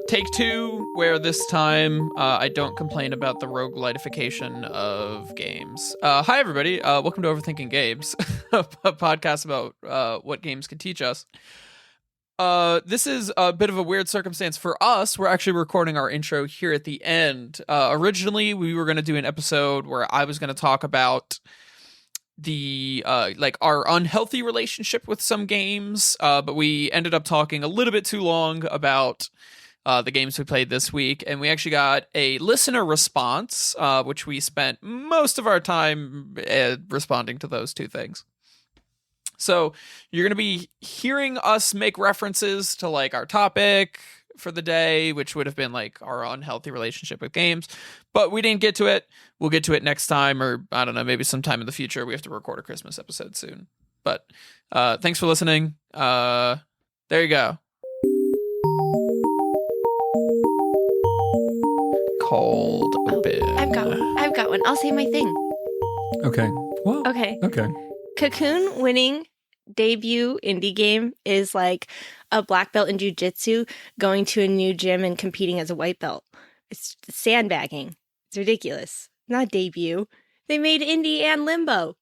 Take two, where this time I don't complain about the roguelitification of games. Hi, everybody. Welcome to Overthinking Games, a podcast about what games can teach us. This is a bit of a weird circumstance for us. We're actually recording our intro here at the end. Originally, we were going to do an episode where I was going to talk about the our unhealthy relationship with some games, but we ended up talking a little bit too long about the games we played this week, and we actually got a listener response, which we spent most of our time responding to those two things. So you're going to be hearing us make references to like our topic for the day, which would have been like our unhealthy relationship with games, but we didn't get to it. We'll get to it next time, or I don't know, maybe sometime in the future. We have to record a Christmas episode soon, but thanks for listening. There you go. Cold open. I've got one. I'll say my thing. Okay. Well. Okay. Cocoon winning debut indie game is like a black belt in jiu-jitsu going to a new gym and competing as a white belt. It's sandbagging. It's ridiculous. Not debut. They made indie and limbo.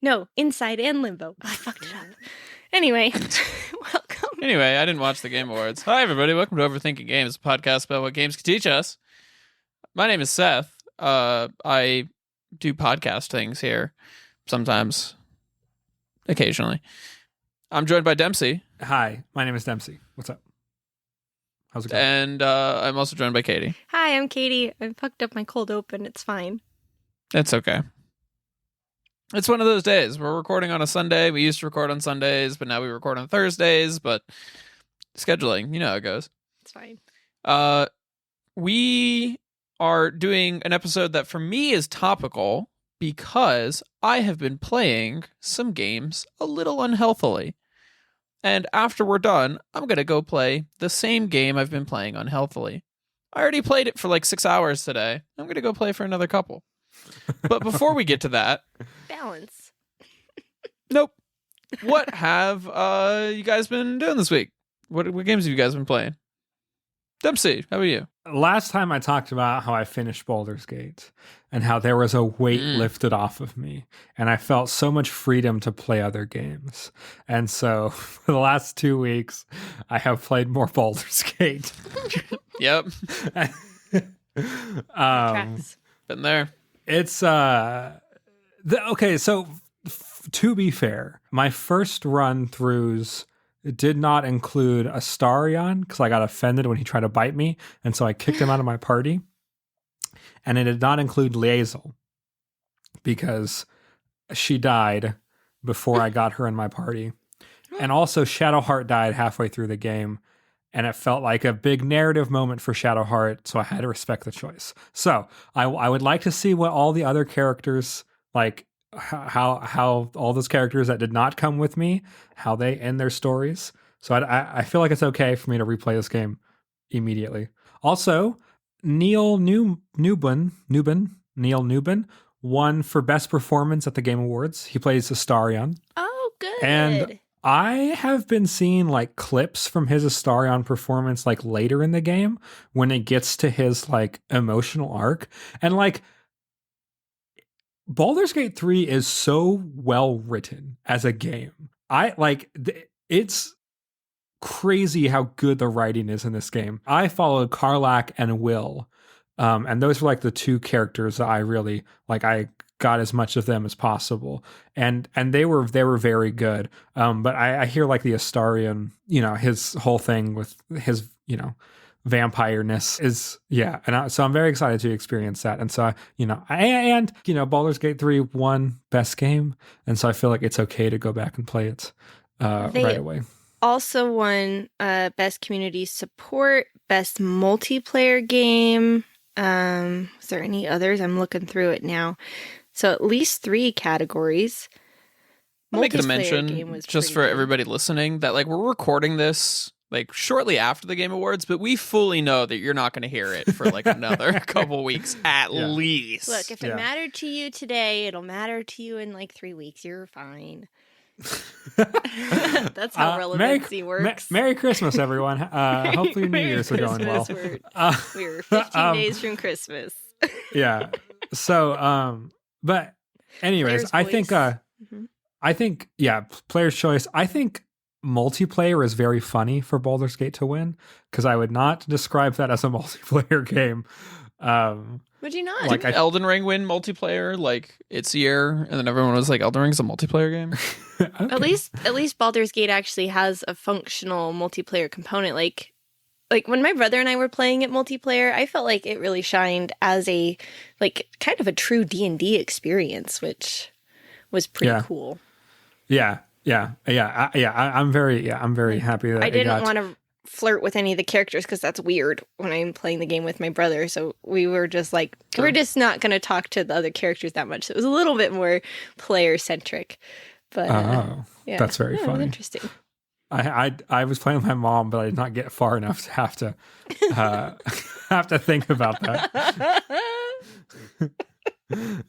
No, inside and limbo. I fucked it up. Anyway, welcome. Anyway, I didn't watch the Game Awards. Hi, everybody. Welcome to Overthinking Games, a podcast about what games can teach us. My name is Seth. I do podcast things here sometimes, occasionally. I'm joined by Dempsey. Hi, my name is Dempsey. What's up? How's it going? And I'm also joined by Katie. Hi, I'm Katie. I fucked up my cold open. It's fine. It's okay. It's one of those days. We're recording on a Sunday. We used to record on Sundays, but now we record on Thursdays. But scheduling, you know how it goes. It's fine. We are doing an episode that for me is topical because I have been playing some games a little unhealthily. And after we're done, I'm going to go play the same game I've been playing unhealthily. I already played it for like 6 hours today. I'm going to go play for another couple. But before we get to that... Balance. Nope. What have you guys been doing this week? What games have you guys been playing? Dempsey, how about you? Last time I talked about how I finished Baldur's Gate and how there was a weight lifted off of me, and I felt so much freedom to play other games. And so for the last 2 weeks, I have played more Baldur's Gate. Yep. Tracks. Been there. It's okay, so to be fair, my first run throughs did not include Astarion because I got offended when he tried to bite me, and so I kicked him out of my party. And it did not include Liesel because she died before I got her in my party. And also Shadowheart died halfway through the game, and it felt like a big narrative moment for Shadowheart, so I had to respect the choice. So I would like to see what all the other characters, like how all those characters that did not come with me, how they end their stories. So I feel like it's okay for me to replay this game immediately. Also, Neil Newbin won for Best Performance at the Game Awards. He plays Astarion. Oh, good. And I have been seeing like clips from his Astarion performance like later in the game when it gets to his like emotional arc. And like Baldur's Gate 3 is so well written as a game. It's crazy how good the writing is in this game. I followed Karlach and Will, and those were like the two characters that I really like. I got as much of them as possible, and they were very good. But I hear like the Astarion, his whole thing with his vampire-ness is so I'm very excited to experience that. And so Baldur's Gate 3 won Best Game, and so I feel like it's okay to go back and play it right away. Also won Best Community Support, Best Multiplayer Game. Is there any others? I'm looking through it now. So at least 3 categories. I'll make a mention just for everybody listening that like we're recording this like shortly after the Game Awards, but we fully know that you're not going to hear it for like another couple weeks at least. Look, if it mattered to you today, it'll matter to you in like 3 weeks. You're fine. That's how relevancy works. Merry Christmas, everyone. Hopefully your New Year's are going well. We're 15 days from Christmas. Yeah. So, but anyways, I think, yeah, player's choice. I think multiplayer is very funny for Baldur's Gate to win, because I would not describe that as a multiplayer game. Would you not? Like Elden Ring win multiplayer like its year, and then everyone was like, Elden Ring's a multiplayer game. Okay. At least Baldur's Gate actually has a functional multiplayer component. Like when my brother and I were playing it multiplayer, I felt like it really shined as a like kind of a true D&D experience, which was pretty cool. Yeah. I'm very happy that I didn't want to flirt with any of the characters because that's weird when I'm playing the game with my brother. So we were just like, we're just not going to talk to the other characters that much. So it was a little bit more player centric. But yeah, that's very funny. It was interesting. I was playing with my mom, but I did not get far enough to have to think about that.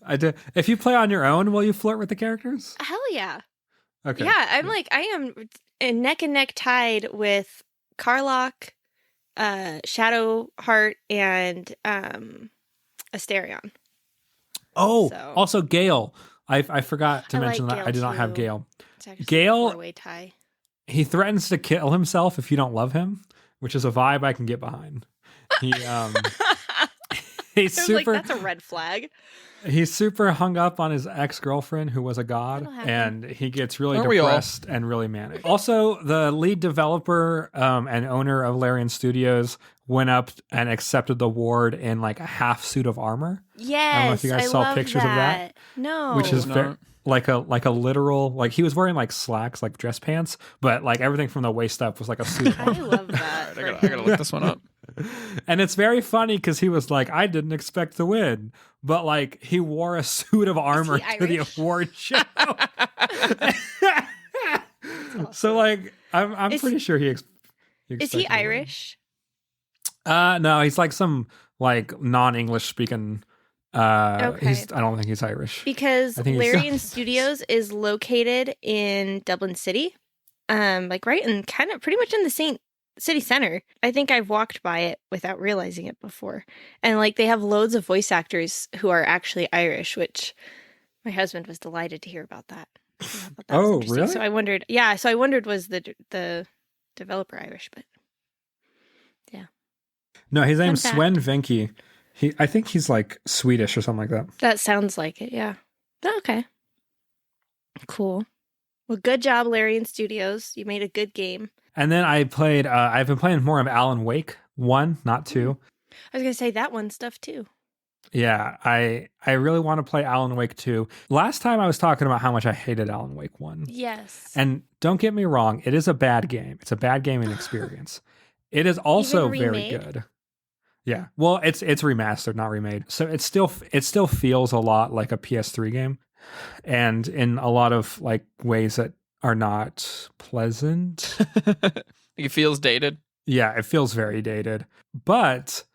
I did. If you play on your own, will you flirt with the characters? Hell yeah. Okay. Yeah, I'm like, I am neck and neck tied with Karlach, Shadowheart, and Asterion. Oh, So- also Gale. I forgot to mention that Gale I did not have too. Gale. It's actually Gale- a four-way tie. He threatens to kill himself if you don't love him, which is a vibe I can get behind. He he's I was super like, that's a red flag. he's super hung up on his ex-girlfriend who was a god, That'll happen. and he gets really Aren't we all? depressed and really manic. Also, the lead developer and owner of Larian Studios went up and accepted the award in like a half suit of armor. Yes, if you guys I saw love pictures of that. No, Which is No. like a literal, like he was wearing like slacks, like dress pants, but like everything from the waist up was like a suit of I armor. love that. I gotta look this one up. And it's very funny because he was like, I didn't expect to win, but like he wore a suit of armor he to the Irish? award show. So like, I'm pretty sure he Is he expected to win. Irish? No, he's like some like non-English speaking. Okay. I don't think he's Irish. Because I think he's- Larian Studios is located in Dublin City, like right in kind of pretty much in the same city center. I think I've walked by it without realizing it before, and like they have loads of voice actors who are actually Irish, which my husband was delighted to hear about that. He thought that was Oh, interesting. really? So I wondered, was the developer Irish? But No, his name's fact. Sven Venke. I think he's like Swedish or something like that. that sounds like it. Yeah. Okay. Cool. Well, good job, Larian Studios. You made a good game. And then I played. I've been playing more of Alan Wake 1, not 2. I was gonna say that one stuff too. Yeah, I really want to play Alan Wake 2. Last time I was talking about how much I hated Alan Wake 1. Yes. And don't get me wrong, it is a bad game. It's a bad gaming experience. It is also Even very remade? good. Yeah. Well, it's remastered, not remade. So it still feels a lot like a PS3 game, and in a lot of like ways that are not pleasant. It feels dated. Yeah, it feels very dated. But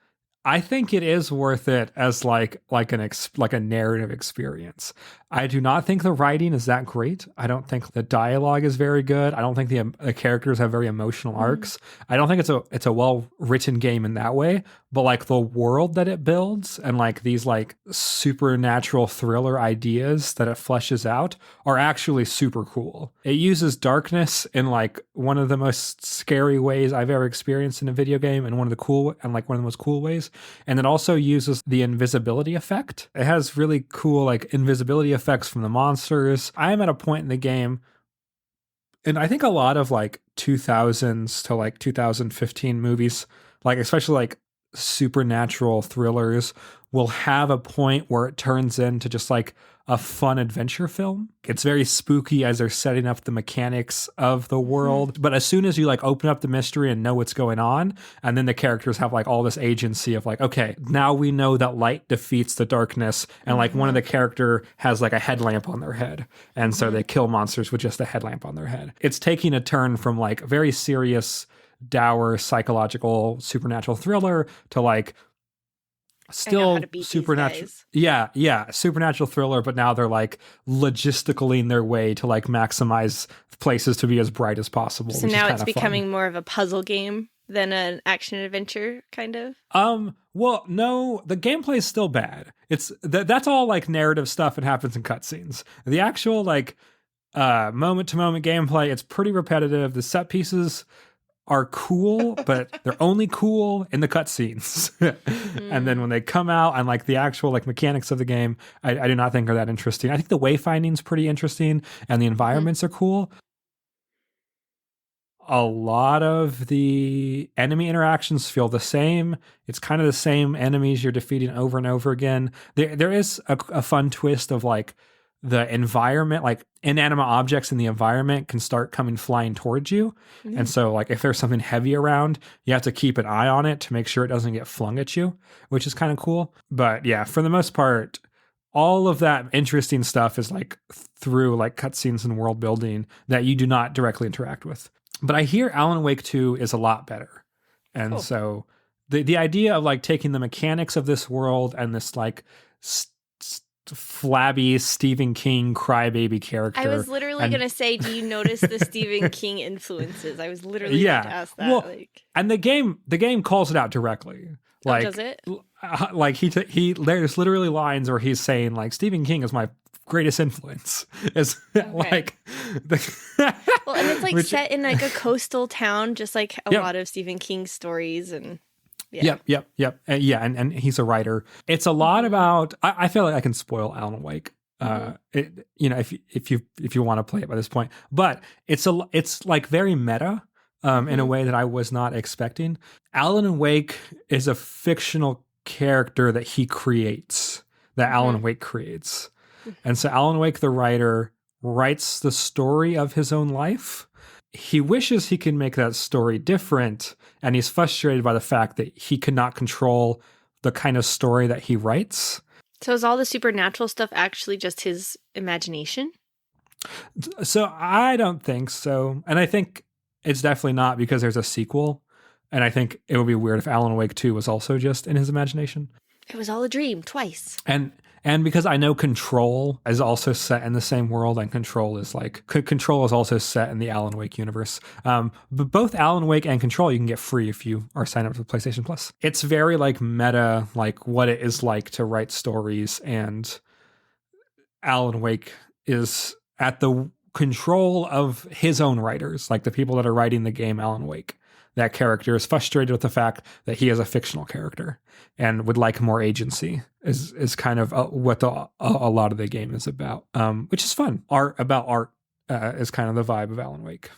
I think it is worth it as like a narrative experience. I do not think the writing is that great. I don't think the dialogue is very good. I don't think the characters have very emotional arcs. I don't think it's a well written game in that way. But like the world that it builds and like these like supernatural thriller ideas that it fleshes out are actually super cool. It uses darkness in like one of the most scary ways I've ever experienced in a video game, and one of the most cool ways. And it also uses the invisibility effect. It has really cool like invisibility effects from the monsters. I am at a point in the game, and I think a lot of like 2000s to like 2015 movies, like especially like supernatural thrillers, will have a point where it turns into just like a fun adventure film. It's very spooky as they're setting up the mechanics of the world. But as soon as you like open up the mystery and know what's going on, and then the characters have like all this agency of like, okay, now we know that light defeats the darkness. And like one of the character has like a headlamp on their head. And so they kill monsters with just a headlamp on their head. It's taking a turn from like very serious, dour, psychological, supernatural thriller to like I know how Still to beat supernatural. these guys. Yeah, supernatural thriller, but now they're like logistically in their way to like maximize places to be as bright as possible. So which now is it's kind of becoming fun. more of a puzzle game than an action adventure, kind of. Well, no, the gameplay is still bad. It's that's all like narrative stuff and happens in cutscenes. The actual like moment to moment gameplay, it's pretty repetitive. The set pieces are cool, but they're only cool in the cutscenes. And then when they come out and like the actual like mechanics of the game, I do not think are that interesting. I think the wayfinding's pretty interesting and the environments are cool. A lot of the enemy interactions feel the same. It's kind of the same enemies you're defeating over and over again. There is a fun twist of like the environment, like inanimate objects in the environment can start coming flying towards you. And so like if there's something heavy around, you have to keep an eye on it to make sure it doesn't get flung at you, which is kind of cool. But yeah, for the most part, all of that interesting stuff is like through like cutscenes and world building that you do not directly interact with. But I hear Alan Wake 2 is a lot better. And so the idea of like taking the mechanics of this world and this like flabby Stephen King crybaby character. I was literally going to say, do you notice the Stephen King influences? I was literally going to ask that. Well, and the game calls it out directly. Like, does it? Like there's literally lines where he's saying like Stephen King is my greatest influence. Is like well, and it's like set in like a coastal town, just like a lot of Stephen King stories and. Yeah. Yep. And he's a writer. It's a lot about. I feel like I can spoil Alan Wake. If you want to play it by this point, but it's like very meta in a way that I was not expecting. Alan Wake is a fictional character that he creates, that Alan Wake creates, and so Alan Wake, the writer, writes the story of his own life. He wishes he can make that story different, and he's frustrated by the fact that he cannot control the kind of story that he writes. So is all the supernatural stuff actually just his imagination? So I don't think so. And I think it's definitely not, because there's a sequel. And I think it would be weird if Alan Wake 2 was also just in his imagination. It was all a dream twice. And because I know Control is also set in the same world, and Control is also set in the Alan Wake universe. But both Alan Wake and Control you can get free if you are signed up for PlayStation Plus. It's very like meta, like what it is like to write stories, and Alan Wake is at the control of his own writers, like the people that are writing the game Alan Wake. That character is frustrated with the fact that he is a fictional character and would like more agency is kind of what a lot of the game is about, which is fun. Art is kind of the vibe of Alan Wake.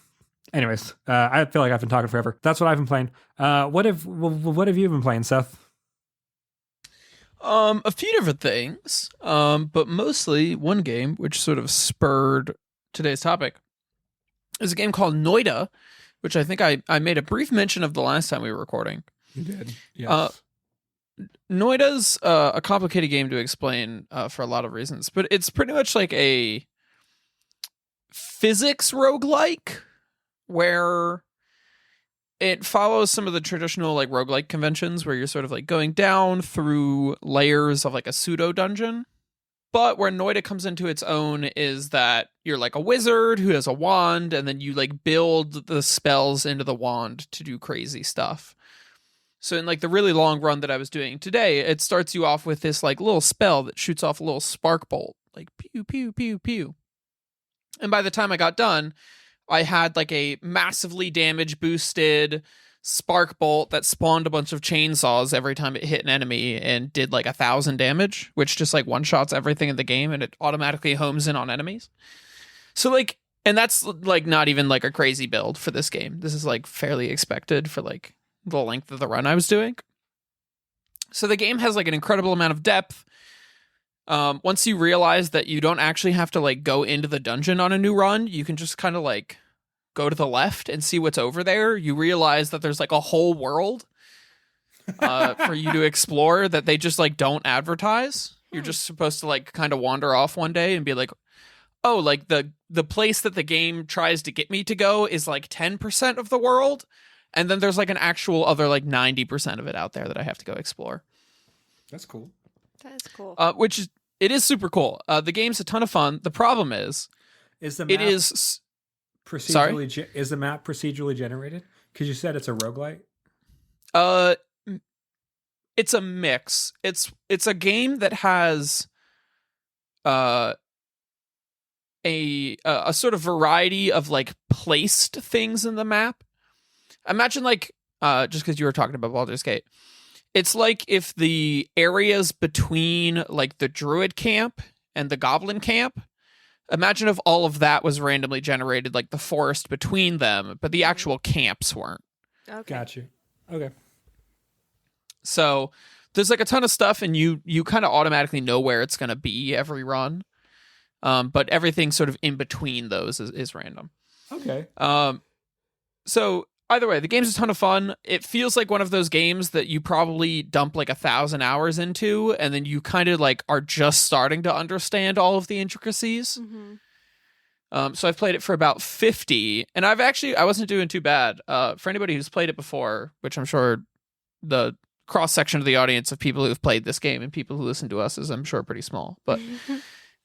Anyways, I feel like I've been talking forever. That's what I've been playing. What have you been playing, Seth? A few different things, but mostly one game which sort of spurred today's topic is a game called Noida, which I think I made a brief mention of the last time we were recording. You did, yes. Noida's a complicated game to explain for a lot of reasons, but it's pretty much like a physics roguelike where it follows some of the traditional like roguelike conventions where you're sort of like going down through layers of like a pseudo dungeon. But where Noida comes into its own is that you're like a wizard who has a wand, and then you like build the spells into the wand to do crazy stuff. So in like the really long run that I was doing today, it starts you off with this like little spell that shoots off a little spark bolt, like pew, pew, pew, pew. And by the time I got done, I had like a massively damage boosted spark bolt that spawned a bunch of chainsaws every time it hit an enemy and did like 1,000 damage, which just like one-shots everything in the game, and it automatically homes in on enemies. So like, and that's like not even like a crazy build for this game. This is like fairly expected for like the length of the run I was doing. So the game has like an incredible amount of depth. Once you realize that you don't actually have to like go into the dungeon on a new run, you can just kind of like go to the left and see what's over there. You realize that there's like a whole world for you to explore that they just like don't advertise. You're just supposed to like kind of wander off one day and be like, oh, like the place that the game tries to get me to go is like 10% of the world. And then there's like an actual other like 90% of it out there that I have to go explore. That's cool. That is cool. It is super cool. The game's a ton of fun. The problem is the map it is procedurally is the map procedurally generated? Because you said it's a roguelite. It's a mix. It's a game that has a sort of variety of like placed things in the map. Imagine like just because you were talking about Baldur's Gate, it's like if the areas between like the druid camp and the goblin camp, imagine if all of that was randomly generated, like the forest between them, but the actual camps weren't. Okay. Got you. Okay. So there's like a ton of stuff, and you kind of automatically know where it's going to be every run. But everything sort of in between those is random. Okay. So either way, the game's a ton of fun. It feels like one of those games that you probably dump like 1,000 hours into, and then you kind of like are just starting to understand all of the intricacies. Mm-hmm. So I've played it for about 50, and I wasn't doing too bad. For anybody who's played it before, which I'm sure the cross section of the audience of people who've played this game and people who listen to us is, I'm sure, pretty small. But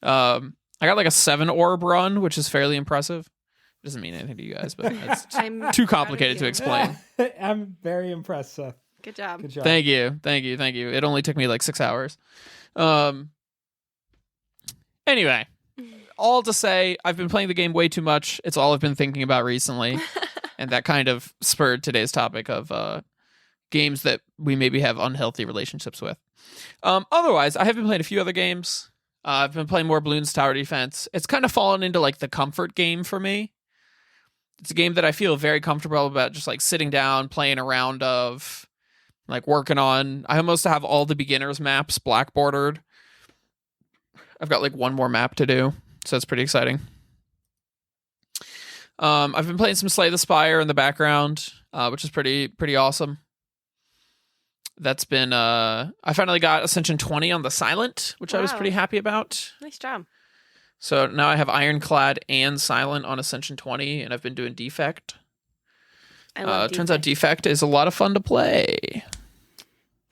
I got like a 7 orb run, which is fairly impressive. Doesn't mean anything to you guys, but it's too complicated to explain. I'm very impressed, Seth. Good job. Good job. Thank you. It only took me like 6 hours. Anyway, all to say, I've been playing the game way too much. It's all I've been thinking about recently. And that kind of spurred today's topic of games that we maybe have unhealthy relationships with. Otherwise, I have been playing a few other games. I've been playing more Bloons Tower Defense. It's kind of fallen into like the comfort game for me. It's a game that I feel very comfortable about just like sitting down, playing around of, like working on. I almost have all the beginners maps black bordered. I've got like one more map to do, so that's pretty exciting. I've been playing some Slay the Spire in the background, which is pretty awesome. That's been I finally got Ascension 20 on the Silent, which I was pretty happy about. Nice job. So now I have Ironclad and Silent on Ascension 20, and I've been doing Defect. I love Defect. Turns out Defect is a lot of fun to play.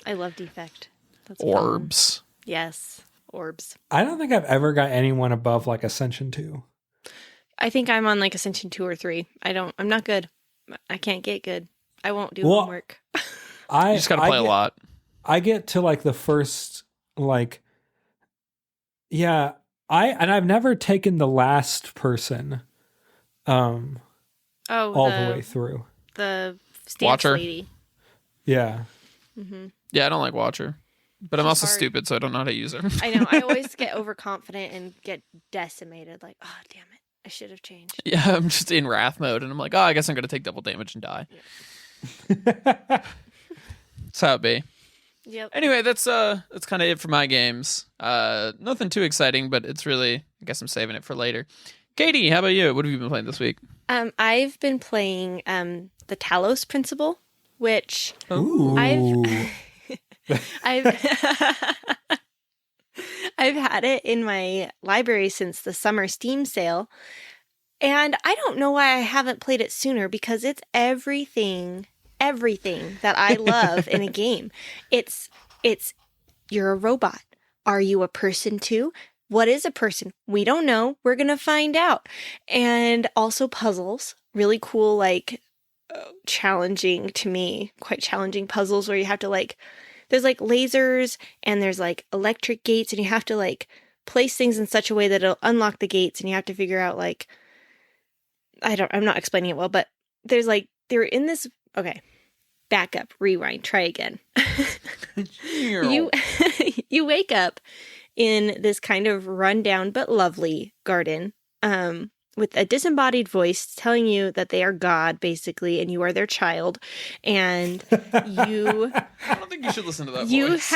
I love Defect. That's Orbs. Fun. Yes, orbs. I don't think I've ever got anyone above like Ascension 2. I think I'm on like Ascension 2 or 3. I'm not good. I can't get good. I won't do homework. You just gotta play a lot. I get to like the first, like, yeah, I've never taken the last person, all the way through. The stance Watcher lady. Yeah. Mm-hmm. Yeah, I don't like Watcher, but I'm She's also hard. stupid, so I don't know how to use her. I know. I always get overconfident and get decimated. Like, oh, damn it. I should have changed. Yeah, I'm just in wrath mode, and I'm like, oh, I guess I'm gonna take double damage and die. Yeah. That's how it be. Yep. Anyway, that's kind of it for my games. Nothing too exciting, but it's really, I guess I'm saving it for later. Katie, how about you? What have you been playing this week? I've been playing the Talos Principle, which Ooh. I've had it in my library since the summer Steam sale, and I don't know why I haven't played it sooner, because it's everything that I love in a game. It's you're a robot. Are you a person too? What is a person? We don't know. We're going to find out. And also puzzles, really cool, like challenging to me, quite challenging puzzles where you have to like, there's like lasers and there's like electric gates, and you have to like place things in such a way that it'll unlock the gates, and you have to figure out like, I'm not explaining it well, but there's like, they're in this, okay, back up, rewind, try again. You wake up in this kind of rundown but lovely garden with a disembodied voice telling you that they are God, basically, and you are their child. And you... I don't think you should listen to that voice.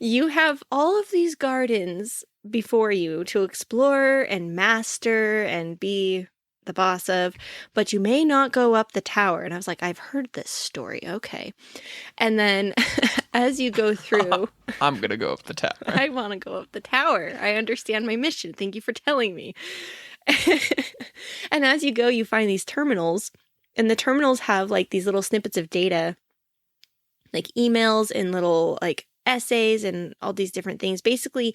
You have all of these gardens before you to explore and master and be the boss of, but you may not go up the tower. And I was like, I've heard this story. Okay. And then as you go through... I'm going to go up the tower. I want to go up the tower. I understand my mission. Thank you for telling me. And as you go, you find these terminals, and the terminals have like these little snippets of data like emails and little like essays and all these different things. Basically,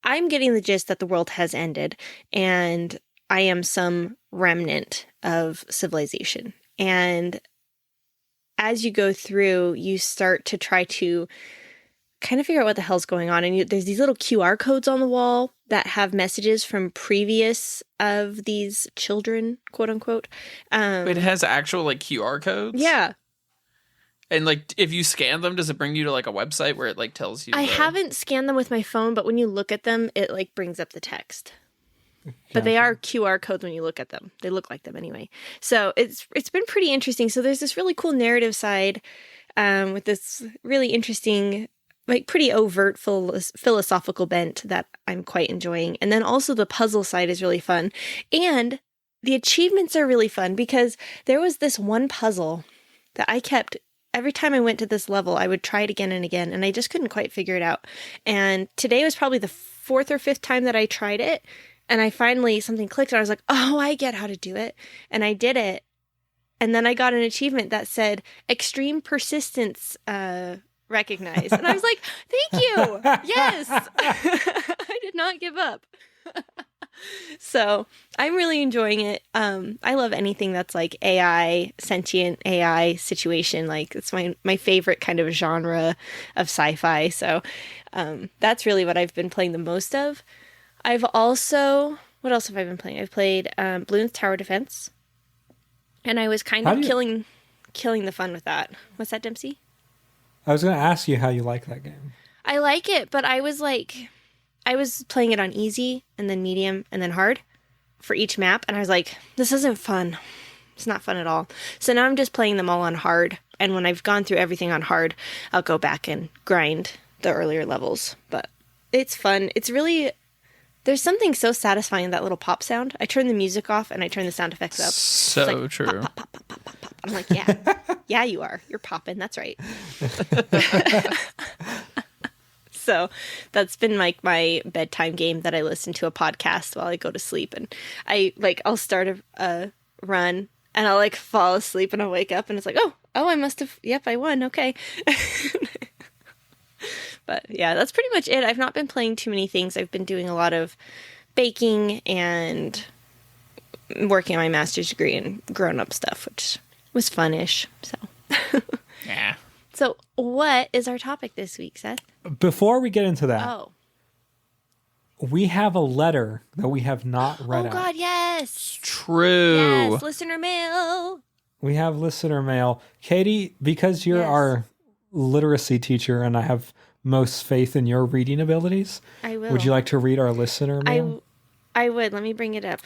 I'm getting the gist that the world has ended and I am some remnant of civilization. And as you go through, you start to try to kind of figure out what the hell's going on. And there's these little QR codes on the wall that have messages from previous of these children, quote unquote. It has actual like QR codes? Yeah. And like if you scan them, does it bring you to like a website where it like tells you? I haven't scanned them with my phone, but when you look at them, it like brings up the text. But they are QR codes when you look at them. They look like them anyway. So it's been pretty interesting. So there's this really cool narrative side with this really interesting, like pretty overt philosophical bent that I'm quite enjoying. And then also the puzzle side is really fun. And the achievements are really fun because there was this one puzzle that I kept, every time I went to this level, I would try it again and again, and I just couldn't quite figure it out. And today was probably the 4th or 5th time that I tried it. And I finally, something clicked and I was like, oh, I get how to do it. And I did it. And then I got an achievement that said extreme persistence recognized. And I was like, thank you. Yes. I did not give up. So I'm really enjoying it. I love anything that's like AI, sentient AI situation. Like it's my favorite kind of genre of sci-fi. So that's really what I've been playing the most of. I've also, what else have I been playing? I've played Bloons Tower Defense, and I was kind of killing the fun with that. What's that, Dempsey? I was going to ask you how you like that game. I like it, but I was playing it on easy, and then medium, and then hard for each map, and I was like, this isn't fun. It's not fun at all. So now I'm just playing them all on hard, and when I've gone through everything on hard, I'll go back and grind the earlier levels. But it's fun. It's really... There's something so satisfying in that little pop sound. I turn the music off and I turn the sound effects up. So like, true. Pop, pop, pop, pop, pop, pop. I'm like, yeah. Yeah, you are. You're popping. That's right. So that's been like my bedtime game that I listen to a podcast while I go to sleep. And I'll start a run and I'll like fall asleep and I'll wake up and it's like, oh, I must have, yep, I won. Okay. But yeah, that's pretty much it. I've not been playing too many things. I've been doing a lot of baking and working on my master's degree and grown-up stuff, which was fun-ish. So, yeah. So what is our topic this week, Seth? Before we get into that, Oh, we have a letter that we have not read oh out. God, yes. True. Yes, listener mail. We have listener mail. Katie, because you're Yes. our literacy teacher and I have most faith in your reading abilities, I will. would you like to read our listener mail? I would. Let me bring it up.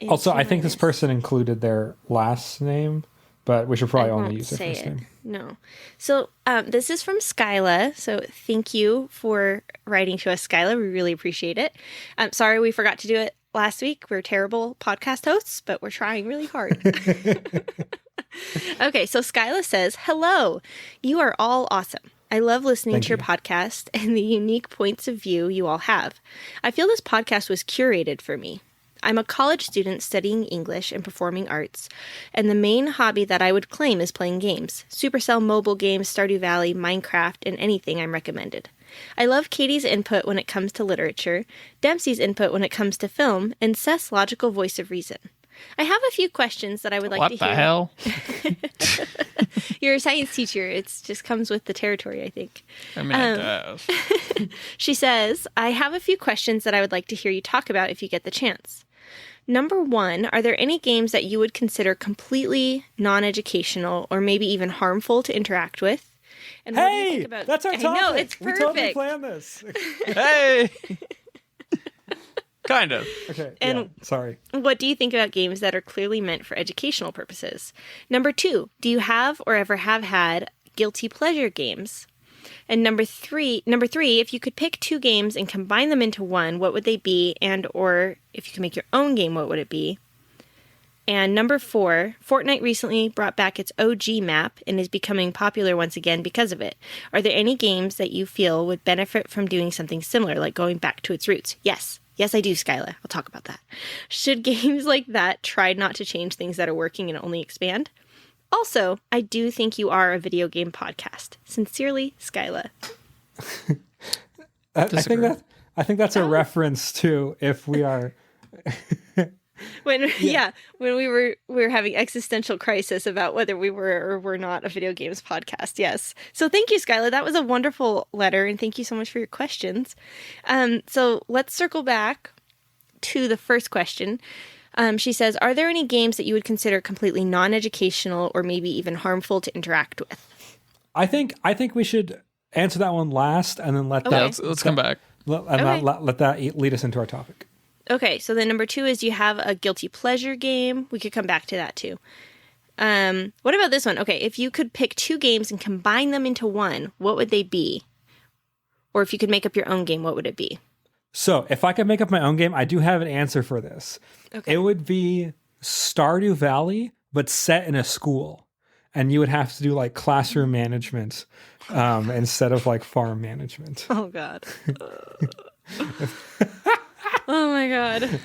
Also, I think this Intuitive. person included their last name, but we should probably I only won't use their say first it. name. No. So this is from Skyla. So thank you for writing to us, Skyla. We really appreciate it. I'm sorry we forgot to do it last week. We're terrible podcast hosts, but we're trying really hard. Okay, so Skyla says, hello, you are all awesome. I love listening Thank to your you. podcast and the unique points of view you all have. I feel this podcast was curated for me. I'm a college student studying English and performing arts, and the main hobby that I would claim is playing games. Supercell mobile games, Stardew Valley, Minecraft, and anything I'm recommended. I love Katie's input when it comes to literature, Dempsey's input when it comes to film, and Seth's logical voice of reason. I have a few questions that I would like to hear. What the hell? You're a science teacher. It just comes with the territory, I think. I mean, it does. She says, I have a few questions that I would like to hear you talk about if you get the chance. Number one, are there any games that you would consider completely non-educational or maybe even harmful to interact with? And what do you think about... That's our topic. I know, it's perfect. We totally planned this. Hey! Kind of. Okay, And- yeah, sorry. What do you think about games that are clearly meant for educational purposes? Number two, do you have or ever have had guilty pleasure games? And number three, if you could pick two games and combine them into one, what would they be? And or if you could make your own game, what would it be? And number four, Fortnite recently brought back its OG map and is becoming popular once again because of it. Are there any games that you feel would benefit from doing something similar, like going back to its roots? Yes. Yes, I do, Skyla. I'll talk about that. Should games like that try not to change things that are working and only expand? Also, I do think you are a video game podcast. Sincerely, Skyla. I think that's a reference to if we are. When we were having existential crisis about whether we were or were not a video games podcast. Yes. So thank you, Skyla. That was a wonderful letter, and thank you so much for your questions. So let's circle back to the first question. She says, "Are there any games that you would consider completely non-educational or maybe even harmful to interact with?" I think we should answer that one last, and then let let's come back. Let that lead us into our topic. Okay, so then number 2 is, do you have a guilty pleasure game? We could come back to that too. What about this one? Okay, if you could pick 2 games and combine them into one, what would they be? Or if you could make up your own game, what would it be? So if I could make up my own game, I do have an answer for this. Okay. It would be Stardew Valley, but set in a school. And you would have to do like classroom management instead of like farm management. Oh, God. Oh, my God.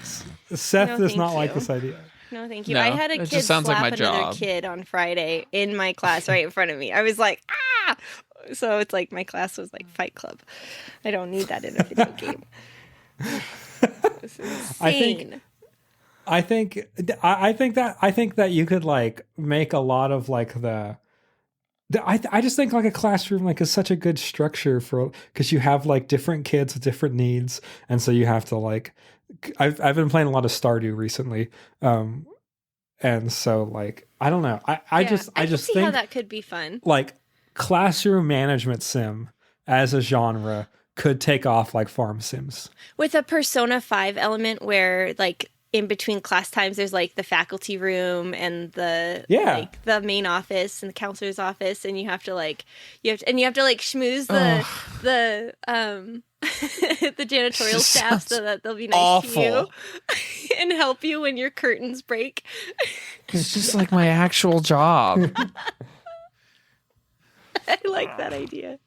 Seth does not like this idea. No, thank you. No, I had a it kid just sounds slap like my another job. kid on Friday in my class right in front of me. I was like, ah! So it's like my class was like Fight Club. I don't need that in a video game. This is insane. I think that you could like make a lot of like I just think like a classroom like is such a good structure for, because you have like different kids with different needs, and so you have to like I've been playing a lot of Stardew recently, and so like I don't know, I just see think how that could be fun. Like classroom management sim as a genre could take off like farm sims With a Persona 5 element where like in between class times there's like the faculty room and the like the main office and the counselor's office, and you have to like schmooze the the janitorial staff so that they'll be nice to you and help you when your curtains break. It's just like my actual job. I like that idea.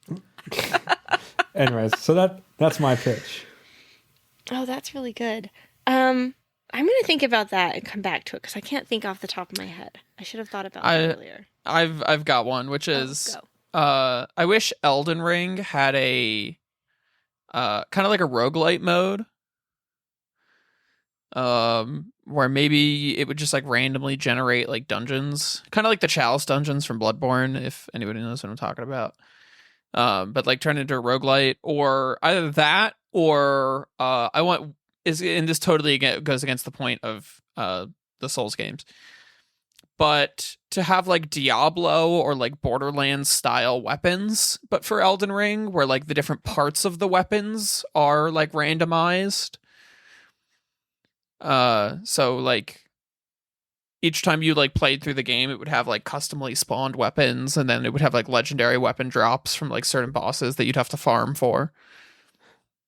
Anyways, so that's my pitch. Oh, that's really good. I'm going to think about that and come back to it because I can't think off the top of my head. I should have thought about that earlier. I've got one, which is I wish Elden Ring had a kind of like a roguelite mode. Where maybe it would just like randomly generate like dungeons, kind of like the Chalice dungeons from Bloodborne, if anybody knows what I'm talking about. But like turn into a roguelite, or either that, or this totally goes against the point of the Souls games. But to have like Diablo or like Borderlands style weapons, but for Elden Ring, where like the different parts of the weapons are like randomized. So like each time you like played through the game, it would have like customly spawned weapons, and then it would have like legendary weapon drops from like certain bosses that you'd have to farm for.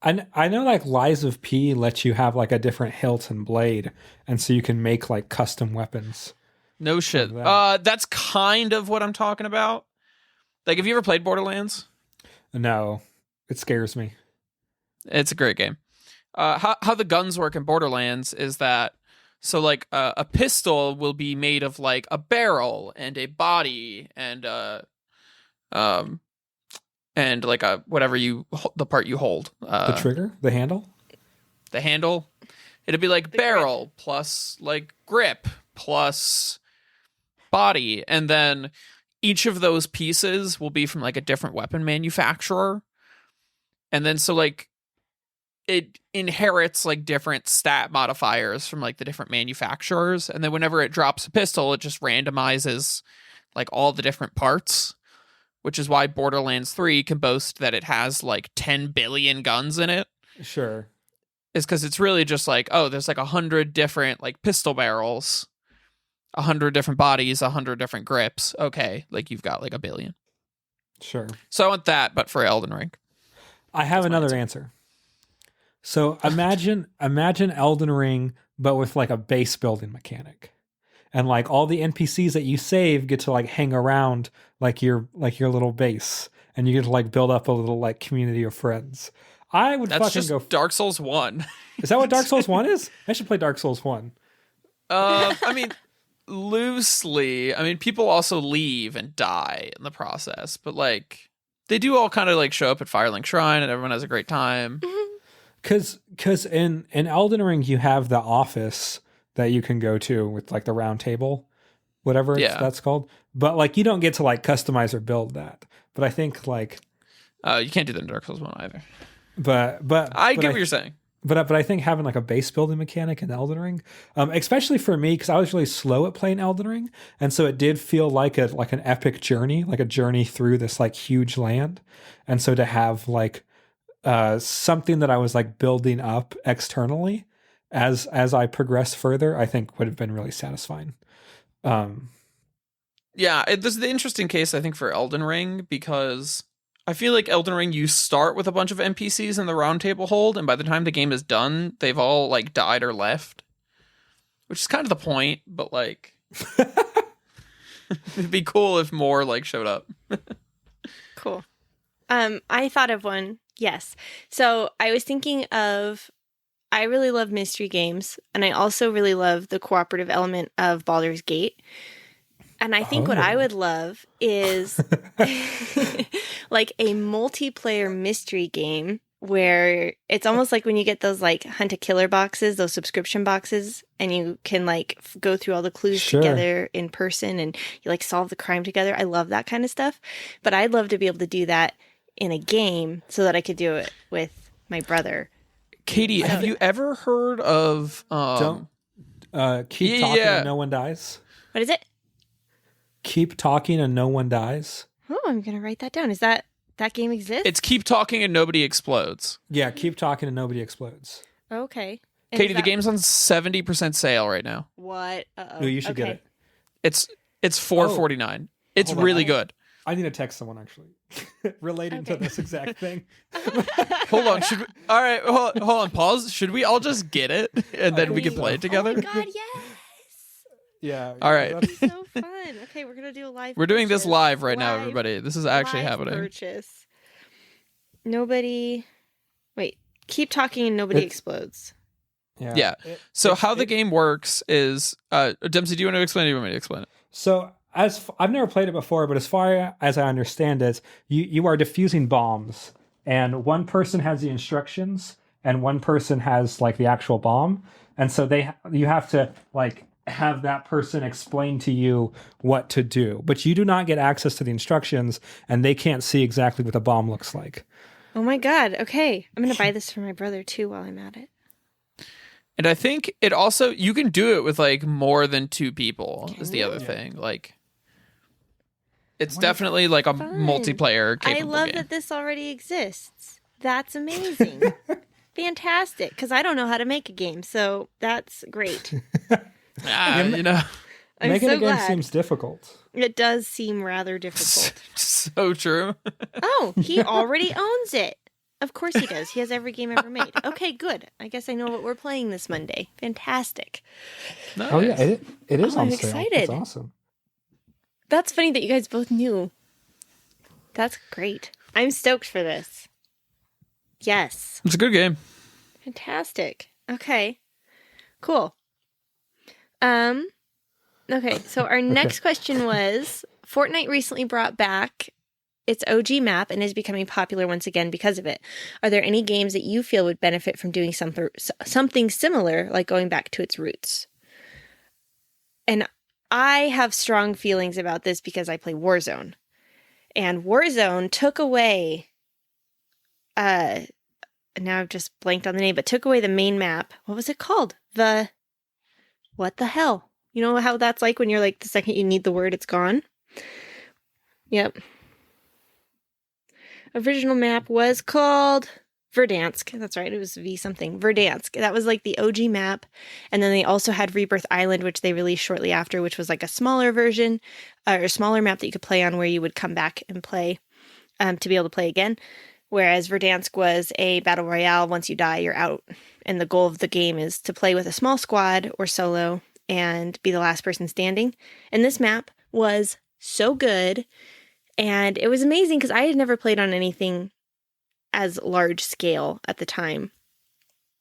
I know like Lies of P lets you have like a different hilt and blade, and so you can make like custom weapons. No shit. That's kind of what I'm talking about. Like, have you ever played Borderlands? No, it scares me. It's a great game. How the guns work in Borderlands is that, so like a pistol will be made of like a barrel and a body and like a whatever the part you hold. The trigger, the handle. It'd be like barrel plus like grip plus body, and then each of those pieces will be from like a different weapon manufacturer, and then so like it inherits like different stat modifiers from like the different manufacturers, and then whenever it drops a pistol, it just randomizes like all the different parts, which is why Borderlands 3 can boast that it has like 10 billion guns in it. Sure. Is because it's really just like, oh, there's like 100 different like pistol barrels, 100 different bodies, 100 different grips. Okay, like you've got like a billion. Sure. So I want that, but for Elden Ring. I have another answer. So imagine Elden Ring, but with like a base building mechanic, and like all the NPCs that you save get to like hang around like your little base, and you get to like build up a little like community of friends. I would That's fucking just go. Dark Souls 1. Is that what Dark Souls 1 is? I should play Dark Souls 1. I mean, loosely. I mean, people also leave and die in the process, but like they do all kind of like show up at Firelink Shrine and everyone has a great time. Because in Elden Ring, you have the office that you can go to with like the round table, whatever that's called. But like you don't get to like customize or build that. But I think like you can't do that in Dark Souls 1 either. But I get what you're saying. But I think having like a base building mechanic in Elden Ring, especially for me, because I was really slow at playing Elden Ring, and so it did feel like an epic journey, like a journey through this like huge land, and so to have like something that I was like building up externally as I progressed further, I think would have been really satisfying. Yeah, this is the interesting case I think for Elden Ring, because I feel like Elden Ring, you start with a bunch of NPCs in the round table hold, and by the time the game is done, they've all like died or left, which is kind of the point. But like, it'd be cool if more like showed up. Cool. I thought of one. Yes. So I was thinking of, I really love mystery games, and I also really love the cooperative element of Baldur's Gate. And I think what I would love is like a multiplayer mystery game where it's almost like when you get those like hunt a killer boxes, those subscription boxes, and you can like go through all the clues together in person and you like solve the crime together. I love that kind of stuff. But I'd love to be able to do that in a game so that I could do it with my brother. Katie, have you ever heard of Don't keep talking and no one dies? What is it? Keep talking and no one dies. Oh, I'm going to write that down. Is that game exists? It's keep talking and nobody explodes. Yeah, keep talking and nobody explodes. Okay. And Katie, the game's on 70% sale right now. What? Uh-oh. No, you should get it. It's $4.49. It's really good. I need to text someone actually relating to this exact thing. Hold on. All right. Hold on. Pause. Should we all just get it and then we can play it together? Oh my God, yes. Yeah. All right. That's so fun. Okay, we're going to do a live We're doing this purchase. live right now, everybody. This is actually live happening. Purchase. Nobody. Wait. Keep talking and nobody explodes. Yeah. So how the game works is, Dempsey, do you want to explain it or do you want me to explain it? So I've never played it before, but as far as I understand it, you are defusing bombs, and one person has the instructions, and one person has like the actual bomb, and so you have to like have that person explain to you what to do, but you do not get access to the instructions, and they can't see exactly what the bomb looks like. Oh my God. Okay, I'm gonna buy this for my brother too while I'm at it. And I think it also, you can do it with like more than two people is the other thing. Like, it's definitely like a multiplayer capable I love game. that this already exists. That's amazing. Fantastic. Because I don't know how to make a game, so that's great. You know, I'm making so a game glad. seems difficult. It does seem rather difficult. so true. Oh, he already owns it. Of course he does. He has every game ever made. Okay, good. I guess I know what we're playing this Monday. Fantastic. Nice. Oh yeah, it is on I'm sale. excited. It's awesome. That's funny that you guys both knew. That's great. I'm stoked for this. Yes. It's a good game. Fantastic. Okay. Cool. Okay, so our next question was, Fortnite recently brought back its OG map and is becoming popular once again because of it. Are there any games that you feel would benefit from doing something similar, like going back to its roots? And I have strong feelings about this because I play Warzone. And Warzone took away, now I've just blanked on the name, but took away the main map. What was it called? What the hell? You know how that's like when you're like, the second you need the word, it's gone? Yep. Original map was called Verdansk. That's right. It was V something. Verdansk. That was like the OG map. And then they also had Rebirth Island, which they released shortly after, which was like a smaller version or smaller map that you could play on where you would come back and play to be able to play again. Whereas Verdansk was a battle royale. Once you die, you're out. And the goal of the game is to play with a small squad or solo and be the last person standing. And this map was so good. And it was amazing because I had never played on anything as large scale at the time.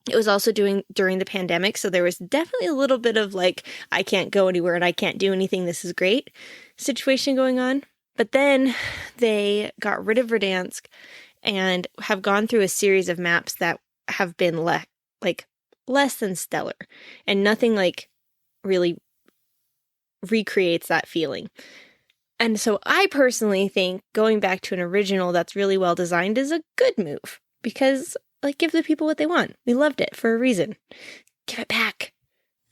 It was also during the pandemic, so there was definitely a little bit of like, I can't go anywhere and I can't do anything, this is great situation going on. But then they got rid of Verdansk and have gone through a series of maps that have been less than stellar, and nothing like really recreates that feeling. And so I personally think going back to an original that's really well designed is a good move, because like, give the people what they want. We loved it for a reason. Give it back.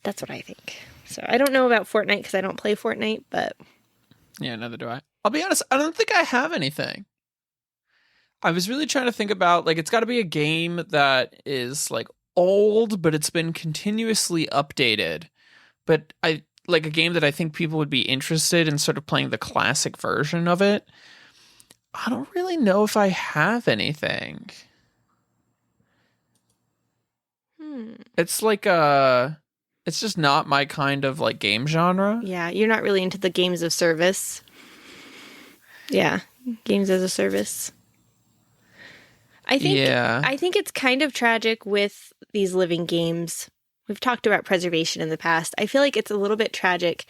That's what I think. So I don't know about Fortnite because I don't play Fortnite, but yeah, neither do I. I'll be honest, I don't think I have anything. I was really trying to think about, like, it's got to be a game that is like old, but it's been continuously updated. But I like a game that I think people would be interested in sort of playing the classic version of it. I don't really know if I have anything. It's like it's just not my kind of like game genre. yeah, you're not really into the games of service. Yeah, games as a service. I think it's kind of tragic with these living games. We've talked about preservation in the past. I feel like it's a little bit tragic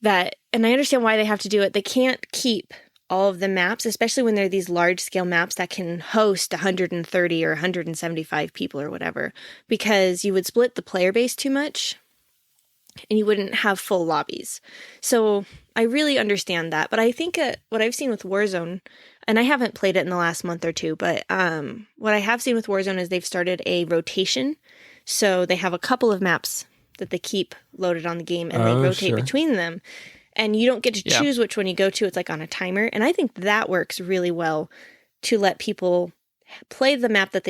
that, and I understand why they have to do it, they can't keep all of the maps, especially when they're these large-scale maps that can host 130 or 175 people or whatever, because you would split the player base too much, and you wouldn't have full lobbies. So I really understand that, but I think what I've seen with Warzone, and I haven't played it in the last month or two, but what I have seen with Warzone is they've started a rotation. So they have a couple of maps that they keep loaded on the game, and they rotate between them. And you don't get to choose which one you go to. It's like on a timer. And I think that works really well to let people play the map that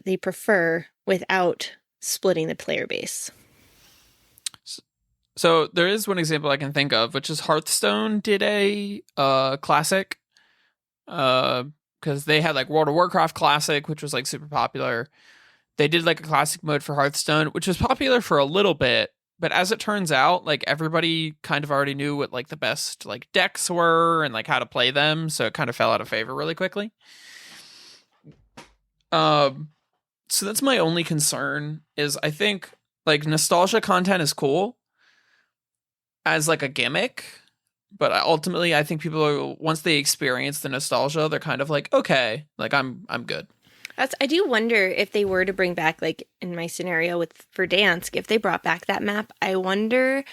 they prefer without splitting the player base. So there is one example I can think of, which is Hearthstone did a classic, because they had like World of Warcraft Classic, which was like super popular. They did like a classic mode for Hearthstone, which was popular for a little bit. But as it turns out, like everybody kind of already knew what like the best like decks were and like how to play them, so it kind of fell out of favor really quickly. So that's my only concern, is I think like nostalgia content is cool as like a gimmick, but ultimately I think people are, once they experience the nostalgia, they're kind of like, okay, like I'm good. I do wonder if they were to bring back, like in my scenario with Verdansk, if they brought back that map, I wonder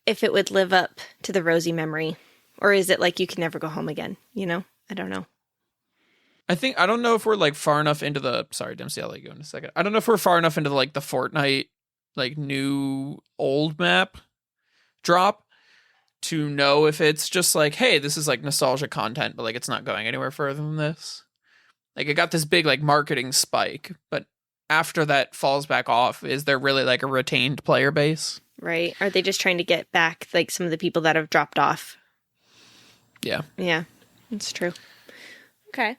if it would live up to the rosy memory, or is it like you can never go home again? You know, I don't know. I don't know if we're like far enough into sorry, Dempsey, I'll let you go in a second. I don't know if we're far enough into like the Fortnite, like new old map drop to know if it's just like, hey, this is like nostalgia content, but like it's not going anywhere further than this. Like it got this big like marketing spike, but after that falls back off, is there really like a retained player base? Right. Are they just trying to get back like some of the people that have dropped off? Yeah. Yeah, that's true. Okay.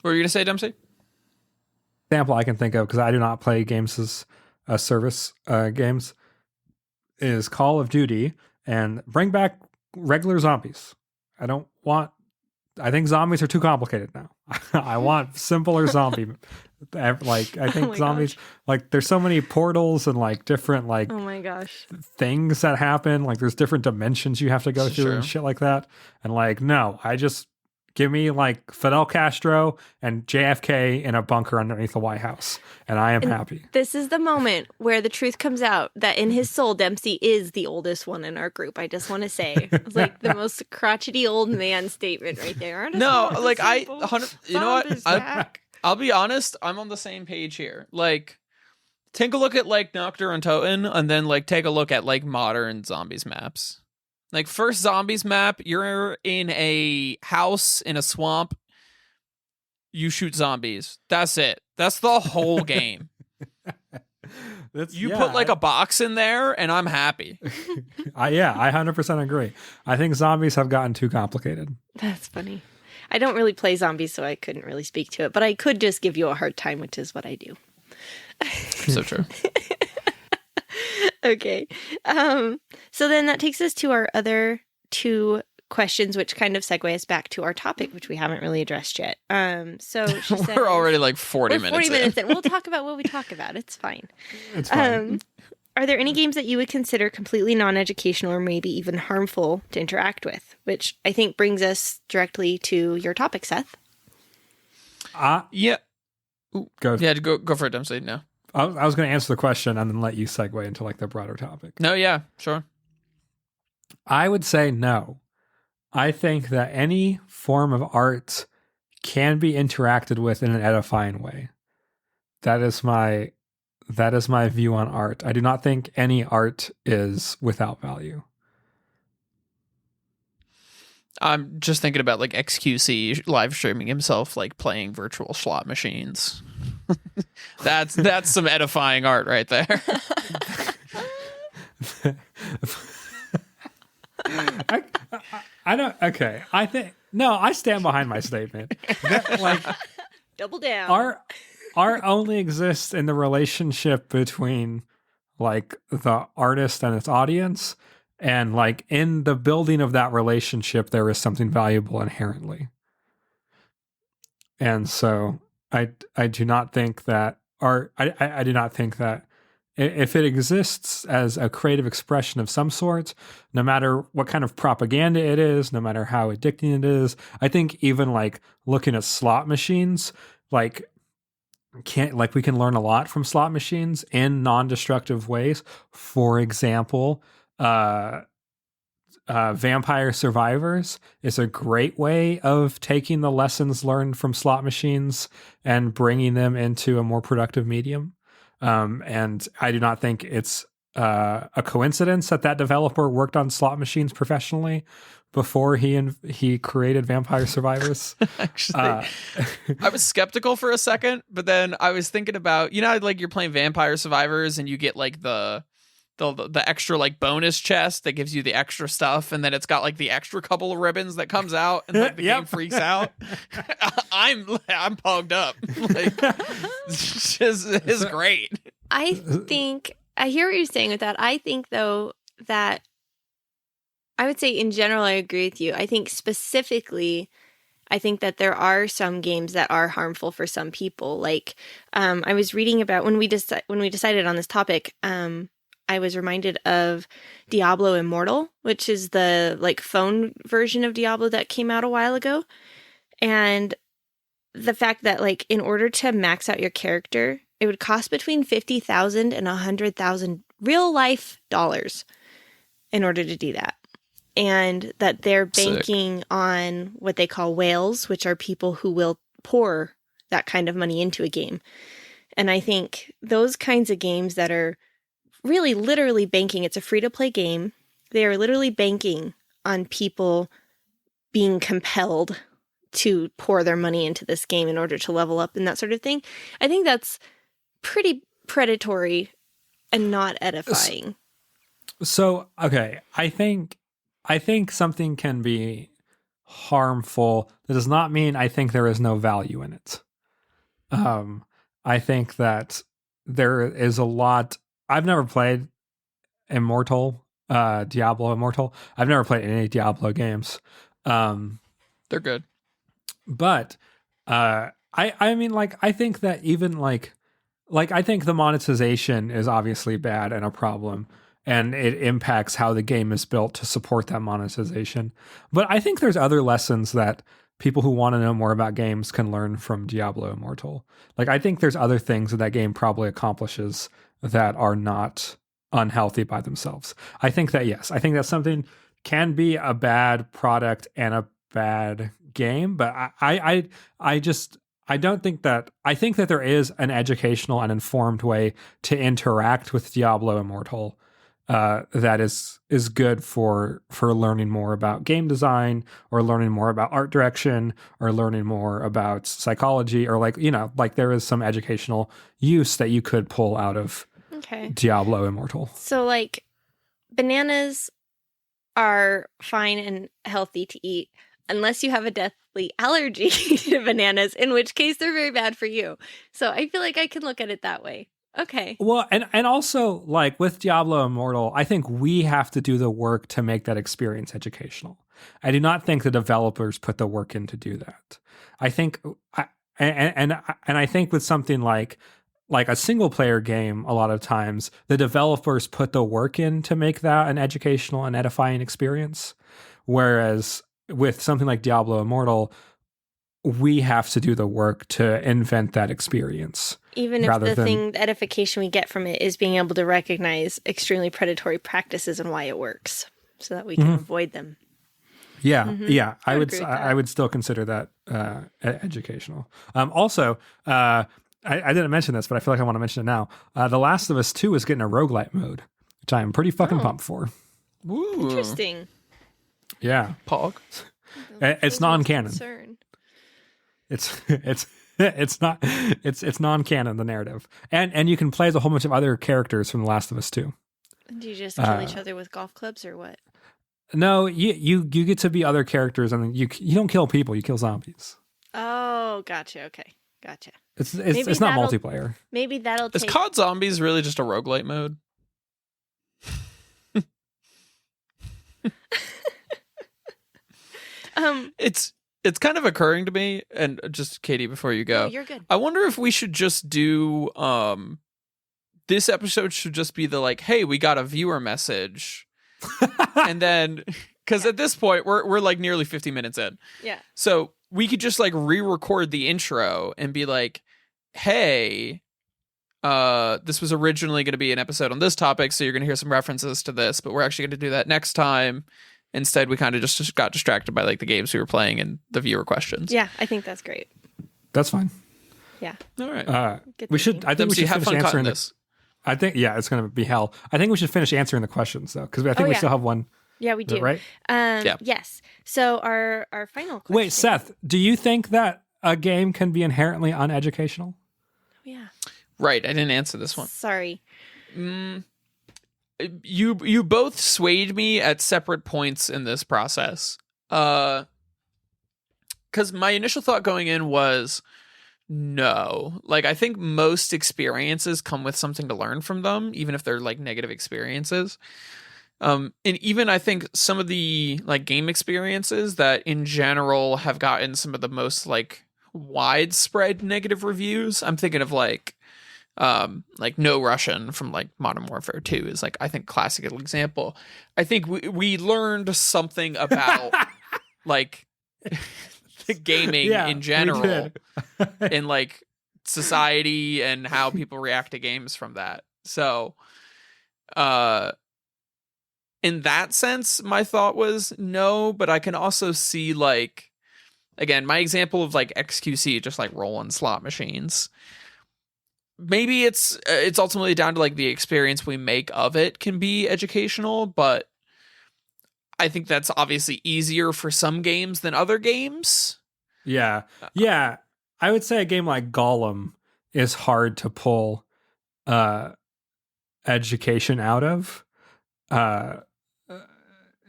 What were you going to say, Dempsey? Example I can think of, because I do not play games as a service games, is Call of Duty, and bring back regular zombies. I think zombies are too complicated now. I want simpler zombie. Like I think zombies, like there's so many portals and like different like oh my gosh things that happen. Like there's different dimensions you have to go through and shit like that. And like no, I just give me like Fidel Castro and JFK in a bunker underneath the White House, and I am happy. This is the moment where the truth comes out that in his soul, Dempsey is the oldest one in our group. I just want to say, it's like the most crotchety old man statement right there. No, like you know what? I'll be honest. I'm on the same page here. Like, take a look at like Nocturne and Toten, and then like take a look at like modern zombies maps. Like first zombies map, you're in a house in a swamp. You shoot zombies. That's it. That's the whole game. Put like a box in there, and I'm happy. I 100% agree. I think zombies have gotten too complicated. That's funny. I don't really play zombies, so I couldn't really speak to it. But I could just give you a hard time, which is what I do. So true. Okay. So then that takes us to our other two questions, which kind of segue us back to our topic, which we haven't really addressed yet. So she said, we're already like 40 minutes in. We'll talk about what we talk about. It's fine. It's fine. Are there any games that you would consider completely non-educational or maybe even harmful to interact with? Which I think brings us directly to your topic, Seth. Yeah. Go. Yeah, go for it, Dempsey. No. I was going to answer the question and then let you segue into like the broader topic. No, yeah, sure. I would say no. I think that any form of art can be interacted with in an edifying way. That is my view on art. I do not think any art is without value. I'm just thinking about like XQC live streaming himself like playing virtual slot machines. That's some edifying art right there. I don't. Okay, I think no. I stand behind my statement. Like, double down. Art only exists in the relationship between like the artist and its audience, and like in the building of that relationship, there is something valuable inherently. And so I do not think that art. I do not think that if it exists as a creative expression of some sort, no matter what kind of propaganda it is, no matter how addicting it is, I think even like looking at slot machines, like we can learn a lot from slot machines in non-destructive ways. For example, Vampire Survivors is a great way of taking the lessons learned from slot machines and bringing them into a more productive medium. And I do not think it's a coincidence that developer worked on slot machines professionally before he created Vampire Survivors. Actually, I was skeptical for a second, but then I was thinking about, like you're playing Vampire Survivors and you get like the extra like bonus chest that gives you the extra stuff, and then it's got like the extra couple of ribbons that comes out, and like the game freaks out. I'm pogged up. Like, it's great. I think I hear what you're saying with that. I think though that I would say in general I agree with you. I think specifically I think that there are some games that are harmful for some people. Like I was reading about when we decided on this topic, I was reminded of Diablo Immortal, which is the like phone version of Diablo that came out a while ago. And the fact that like in order to max out your character, it would cost between $50,000 and $100,000 real life dollars in order to do that. And that they're banking on what they call whales, which are people who will pour that kind of money into a game. And I think those kinds of games that are really literally banking, it's a free-to-play game. They are literally banking on people being compelled to pour their money into this game in order to level up and that sort of thing. I think that's pretty predatory and not edifying. So, okay, I think something can be harmful. That does not mean I think there is no value in it. I think that there is a lot. I've never played Diablo Immortal. I've never played any Diablo games. They're good. But I mean, like, I think that even like I think the monetization is obviously bad and a problem, and it impacts how the game is built to support that monetization. But I think there's other lessons that people who want to know more about games can learn from Diablo Immortal. Like, I think there's other things that game probably accomplishes that are not unhealthy by themselves. I think that, yes, I think that something can be a bad product and a bad game, but I don't think that. I think that there is an educational and informed way to interact with Diablo Immortal that is good for learning more about game design, or learning more about art direction, or learning more about psychology, or like there is some educational use that you could pull out of Diablo Immortal. So like bananas are fine and healthy to eat unless you have a deathly allergy to bananas, in which case they're very bad for you. So I feel like I can look at it that way. Okay. Well, and also like with Diablo Immortal, I think we have to do the work to make that experience educational. I do not think the developers put the work in to do that. I think, and I think with something like a single player game, a lot of times the developers put the work in to make that an educational and edifying experience. Whereas with something like Diablo Immortal, we have to do the work to invent that experience. Even if the edification we get from it is being able to recognize extremely predatory practices and why it works, so that we can avoid them. Yeah, yeah, I would still consider that educational. Also, I didn't mention this, but I feel like I want to mention it now. The Last of Us 2 is getting a roguelite mode, which I am pretty fucking pumped for. Ooh. Interesting. Yeah, Pog. It's non-canon. It's non-canon, the narrative, and you can play as a whole bunch of other characters from The Last of Us 2. Do you just kill each other with golf clubs or what? No, you get to be other characters, and you don't kill people, you kill zombies. Oh, gotcha. Okay, gotcha. It's not multiplayer. Maybe that'll take... Is COD Zombies really just a roguelite mode? It's kind of occurring to me, and just Katie, before you go, no, you're good. I wonder if we should just do this episode should just be the like, hey, we got a viewer message, and then because at this point we're like nearly 50 minutes in, so we could just like re-record the intro and be like, hey, this was originally going to be an episode on this topic, so you're going to hear some references to this, but we're actually going to do that next time. Instead, we kind of just got distracted by like the games we were playing and the viewer questions. Yeah, I think that's great. That's fine. Yeah. All right. We should. I think we should have finish fun answering this. I think it's going to be hell. I think we should finish answering the questions though, because I think we still have one. Yeah, we do. Right? Yeah. Yes. So our final question. Wait, Seth, do you think that a game can be inherently uneducational? Oh yeah. Right. I didn't answer this one. Sorry. You both swayed me at separate points in this process. Because my initial thought going in was no. Like, I think most experiences come with something to learn from them, even if they're like negative experiences. And even I think some of the like game experiences that in general have gotten some of the most like widespread negative reviews. I'm thinking of like No Russian from like Modern Warfare 2 is like, I think, classic example. I think we learned something about like the gaming in general in like society and how people react to games from that. So in that sense, my thought was no, but I can also see like, again, my example of like XQC, just like rolling slot machines. Maybe it's ultimately down to like the experience we make of it can be educational, but I think that's obviously easier for some games than other games. Yeah. I would say a game like Gollum is hard to pull education out of.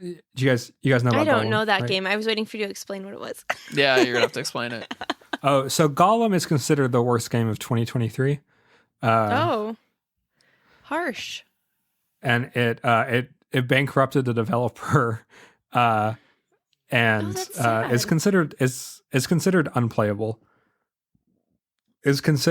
You guys know about I don't Gollum, know that right? game. I was waiting for you to explain what it was. Yeah, you're gonna have to explain it. Oh, so Gollum is considered the worst game of 2023. Harsh. And it bankrupted the developer, and is considered unplayable. It's just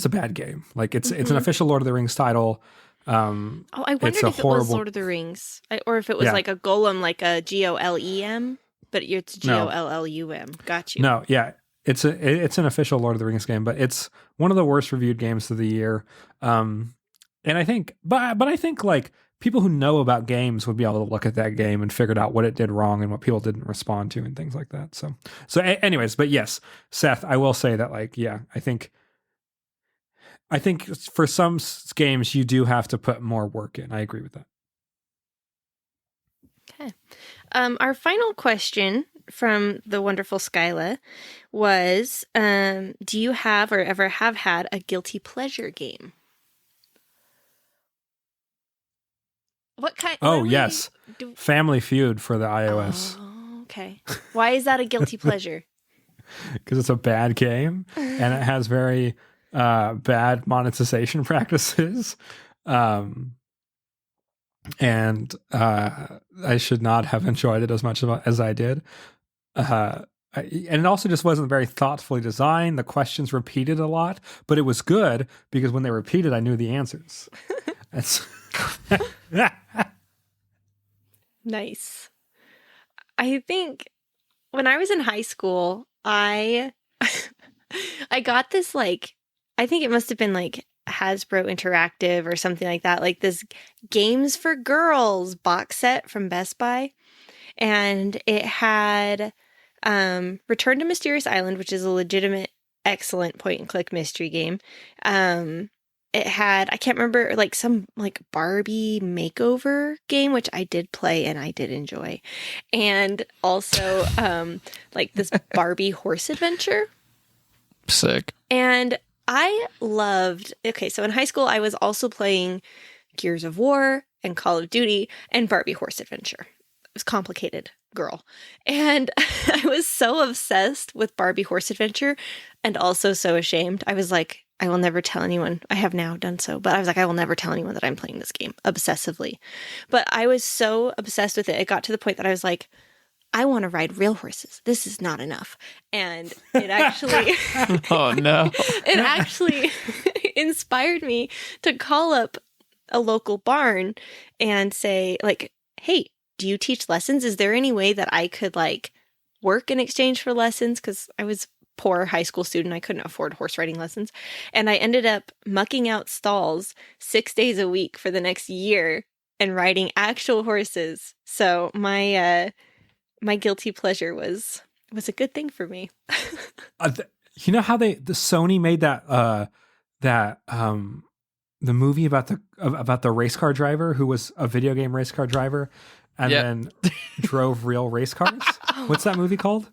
a bad game. Like it's an official Lord of the Rings title. I wondered if it was Lord of the Rings, or if it was like a golem, like a GOLEM, but it's GOLLUM. Got you. No, yeah. It's an official Lord of the Rings game, but it's one of the worst reviewed games of the year. And I think, but I think like people who know about games would be able to look at that game and figure out what it did wrong and what people didn't respond to and things like that. So anyways, but yes, Seth, I will say that like, yeah, I think for some games you do have to put more work in. I agree with that. Okay. Our final question from the wonderful Skyla was, do you have or ever have had a guilty pleasure game? What kind? Oh, yes. Family Feud for the iOS. Oh, okay. Why is that a guilty pleasure? Because it's a bad game and it has very bad monetization practices. And I should not have enjoyed it as much as I did. And it also just wasn't very thoughtfully designed. The questions repeated a lot, but it was good because when they repeated, I knew the answers. Nice. I think when I was in high school, I got this, like, I think it must have been like Hasbro Interactive or something like that, like this Games for Girls box set from Best Buy. And it had Return to Mysterious Island, which is a legitimate, excellent point and click mystery game. It had, I can't remember, like some like Barbie makeover game, which I did play and I did enjoy. And also like this Barbie horse adventure. Sick. And I loved, okay, so in high school, I was also playing Gears of War and Call of Duty and Barbie Horse Adventure. It was complicated, girl. And I was so obsessed with Barbie Horse Adventure and also so ashamed. I was like, I will never tell anyone. I have now done so, but I was like, I will never tell anyone that I'm playing this game obsessively. But I was so obsessed with it. It got to the point that I was like, I want to ride real horses. This is not enough. And it actually... Oh, no. It actually inspired me to call up a local barn and say, like, hey, do you teach lessons? Is there any way that I could, like, work in exchange for lessons? Because I was a poor high school student. I couldn't afford horse riding lessons. And I ended up mucking out stalls 6 days a week for the next year and riding actual horses. So my guilty pleasure was a good thing for me. You know how the Sony made the movie about the race car driver who was a video game race car driver and then drove real race cars? What's that movie called?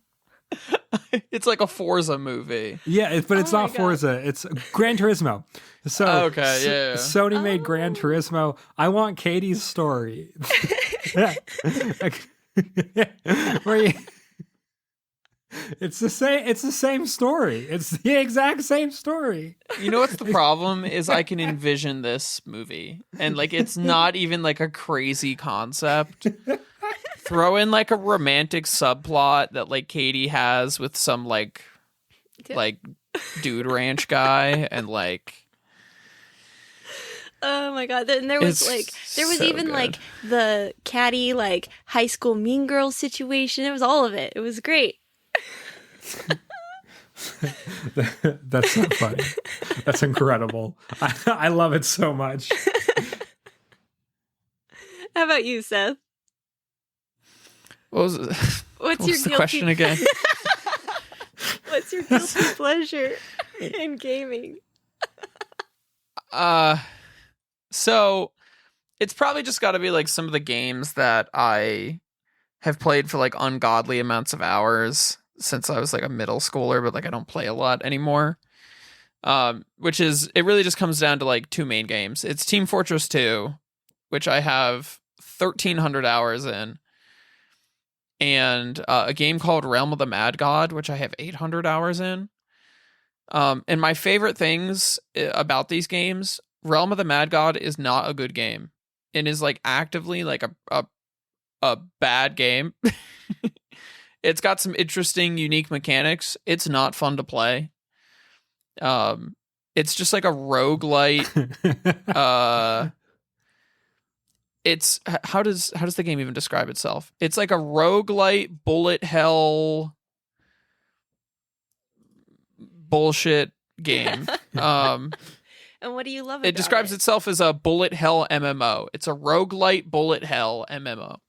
It's like a Forza movie. Yeah, but it's not Forza. It's Gran Turismo. So okay, Sony made Gran Turismo. I want Katie's story. Where it's the same story. It's the exact same story. You know what's the problem is I can envision this movie and like it's not even like a crazy concept. Throw in like a romantic subplot that like Katie has with some like dude ranch guy and like oh my god! And there was even like the catty like high school mean girls situation. It was all of it. It was great. That's so funny. That's incredible. I love it so much. How about you, Seth? What's the question again? What's your guilty pleasure in gaming? So it's probably just got to be like some of the games that I have played for like ungodly amounts of hours since I was like a middle schooler, but like I don't play a lot anymore. Which is, it really just comes down to like two main games. It's Team Fortress 2, which I have 1,300 hours in, and a game called Realm of the Mad God, which I have 800 hours in. And my favorite things about these games, Realm of the Mad God is not a good game and is like actively like a bad game. It's got some interesting, unique mechanics. It's not fun to play. It's just like a roguelite. It's how does the game even describe itself? It's like a roguelite bullet hell bullshit game. And what do you love about it? Describes itself as a bullet hell MMO. It's a roguelite bullet hell MMO.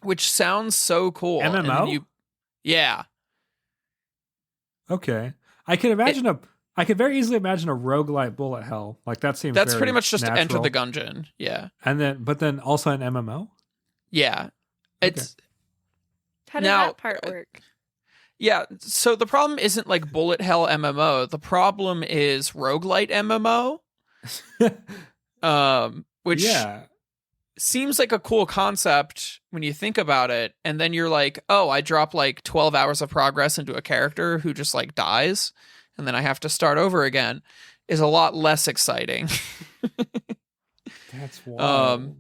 Which sounds so cool. MMO? Yeah. Okay. I could very easily imagine a roguelite bullet hell. Like that's pretty much just natural. Enter the Gungeon. Yeah. But then also an MMO? Yeah. It's How does that part work? Yeah, so the problem isn't like bullet hell MMO. The problem is roguelite MMO. Which seems like a cool concept when you think about it, and then you're like, oh, I drop like 12 hours of progress into a character who just like dies, and then I have to start over again is a lot less exciting. That's wild.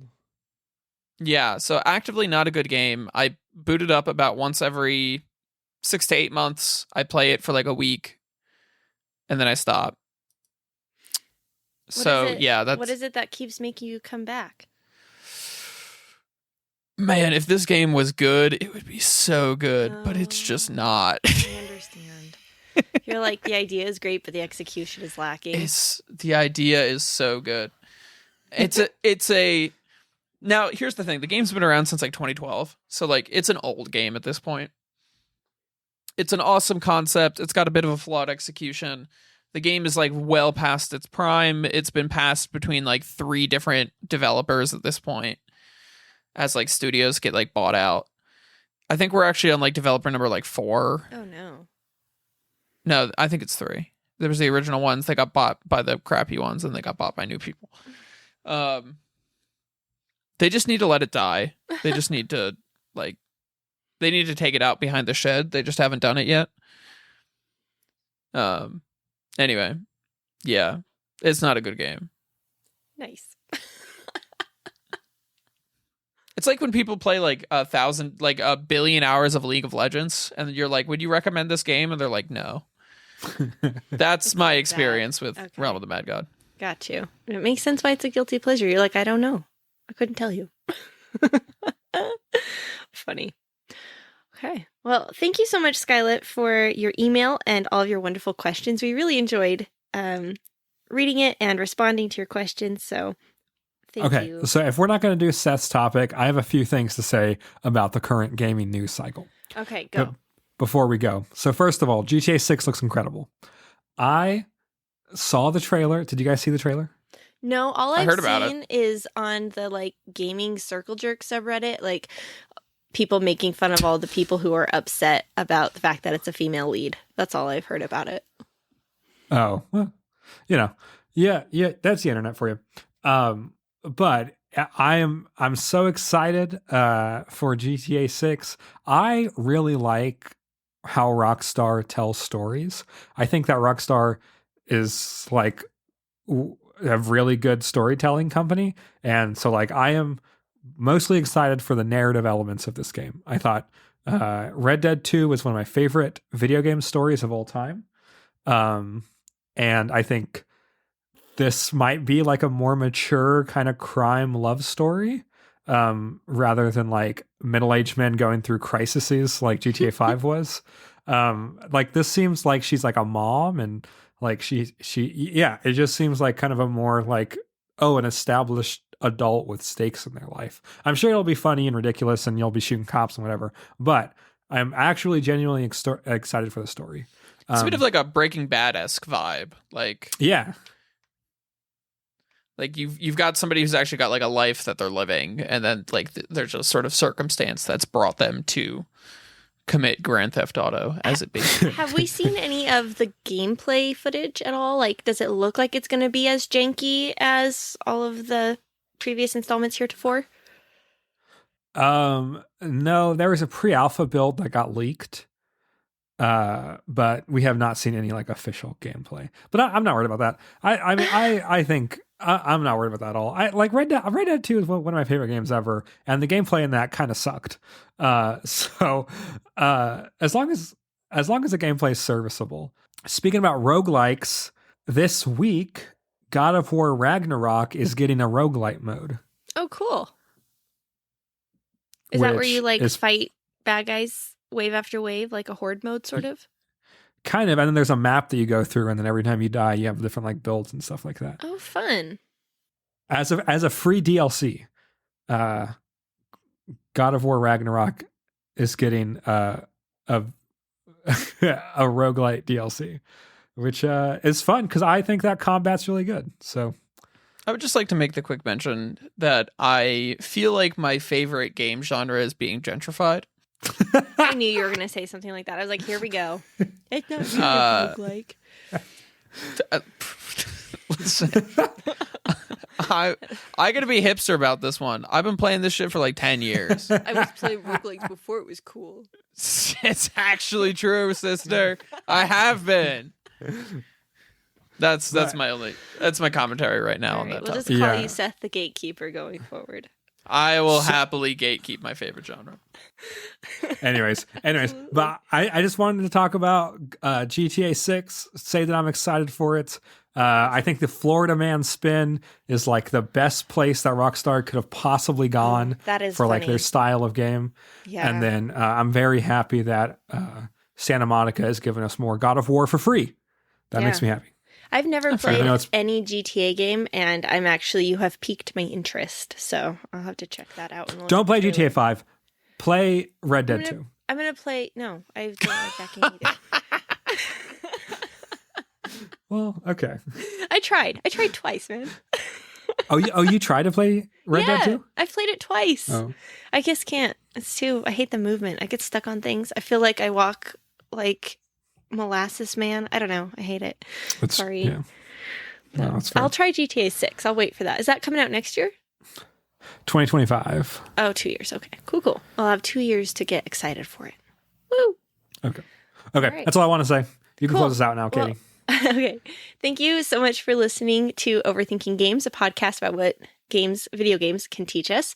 Yeah, so actively not a good game. I boot it up about once every 6 to 8 months. I play it for like a week, and then I stop. What is it that keeps making you come back? Man, if this game was good, it would be so good, but it's just not. I understand. You're like, the idea is great, but the execution is lacking. The idea is so good. Now, here's the thing. The game's been around since like 2012. So like it's an old game at this point. It's an awesome concept. It's got a bit of a flawed execution. The game is like well past its prime. It's been passed between like 3 different developers at this point as like studios get like bought out. I think we're actually on like developer number like 4. Oh no. No, I think it's 3. There was the original ones. They got bought by the crappy ones and they got bought by new people. They just need to let it die. They just need to they need to take it out behind the shed. They just haven't done it yet. Anyway, yeah, it's not a good game. Nice. It's like when people play like 1 billion hours of League of Legends, and you're like, "Would you recommend this game?" And they're like, "No." That's my experience with Realm of the Mad God. Got you. And it makes sense why it's a guilty pleasure. You're like, I don't know. I couldn't tell you. Funny. Okay. Well, thank you so much, Skylit, for your email and all of your wonderful questions. We really enjoyed reading it and responding to your questions. So thank you. Okay. So if we're not going to do Seth's topic, I have a few things to say about the current gaming news cycle. Okay, go. Before we go. So first of all, GTA 6 looks incredible. I saw the trailer. Did you guys see the trailer? No, all I've heard about seen is on the like gaming circle jerk subreddit, like people making fun of all the people who are upset about the fact that it's a female lead. That's all I've heard about it. Oh, well, yeah, that's the internet for you. But I'm so excited for GTA 6. I really like how Rockstar tells stories. I think that Rockstar is like a really good storytelling company, and so like I am mostly excited for the narrative elements of this game. I thought Red Dead 2 was one of my favorite video game stories of all time, and I think this might be like a more mature kind of crime love story, rather than like middle-aged men going through crises like GTA 5 was. Like this seems like she's like a mom, and like it just seems like kind of a more like, an established adult with stakes in their life. I'm sure it'll be funny and ridiculous and you'll be shooting cops and whatever, but I'm actually genuinely excited for the story. It's a bit of like a Breaking Bad-esque vibe. Like, yeah. Like you've got somebody who's actually got like a life that they're living, and then like there's a sort of circumstance that's brought them to commit Grand Theft Auto, as it be. Have we seen any of the gameplay footage at all? Like, does it look like it's going to be as janky as all of the previous installments heretofore? No, there was a pre-alpha build that got leaked. But we have not seen any like official gameplay. But I'm not worried about that. I think I'm not worried about that at all. I like Red Dead 2 is one of my favorite games ever, and the gameplay in that kind of sucked. So as long as the gameplay is serviceable. Speaking about roguelikes, this week God of War Ragnarok is getting a roguelite mode. Oh, cool. Is that where you like fight bad guys wave after wave, like a horde mode sort of? Kind of, and then there's a map that you go through, and then every time you die, you have different like builds and stuff like that. Oh, fun! As a free DLC, God of War Ragnarok is getting a roguelite DLC, which is fun because I think that combat's really good. So, I would just like to make the quick mention that I feel like my favorite game genre is being gentrified. I knew you were going to say something like that. I was like, here we go. It's not really like. Listen, I gotta be hipster about this one. I've been playing this shit for like 10 years. I was playing roguelikes before it was cool. It's actually true, sister. I have been. That's my commentary right now All on right, that we'll topic. just call Yeah. you Seth the Gatekeeper going forward. I will happily gatekeep my favorite genre. Anyways, but I just wanted to talk about GTA 6, say that I'm excited for it. I think the Florida Man spin is like the best place that Rockstar could have possibly gone That is for like funny. their style of game. Yeah. And then I'm very happy that Santa Monica has given us more God of War for free. That makes me happy. I've never Fair played enough. any GTA game, and you have piqued my interest, so I'll have to check that out. And Don't play GTA 5. Play Red Dead 2. I'm going to play... No, I don't like that game either. Well, okay. I tried twice, man. You tried to play Red Dead 2? I've played it twice. Oh. I just can't. It's too... I hate the movement. I get stuck on things. I feel like I walk like Molasses Man. I don't know. I hate it. Sorry. Yeah. No, that's fair. I'll try GTA 6. I'll wait for that. Is that coming out next year? 2025. Oh, 2 years. Okay. Cool. I'll have 2 years to get excited for it. Woo! Okay. right. That's all I want to say. You can Cool. close us out now, Katie. Okay. Thank you so much for listening to Overthinking Games, a podcast about what video games can teach us.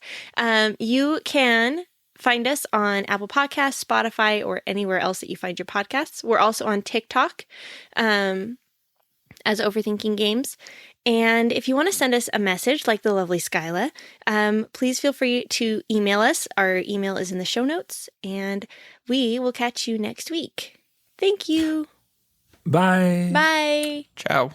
You can find us on Apple Podcasts, Spotify, or anywhere else that you find your podcasts. We're also on TikTok as Overthinking Games. And if you want to send us a message like the lovely Skyla, please feel free to email us. Our email is in the show notes, and we will catch you next week. Thank you. Bye. Bye. Ciao.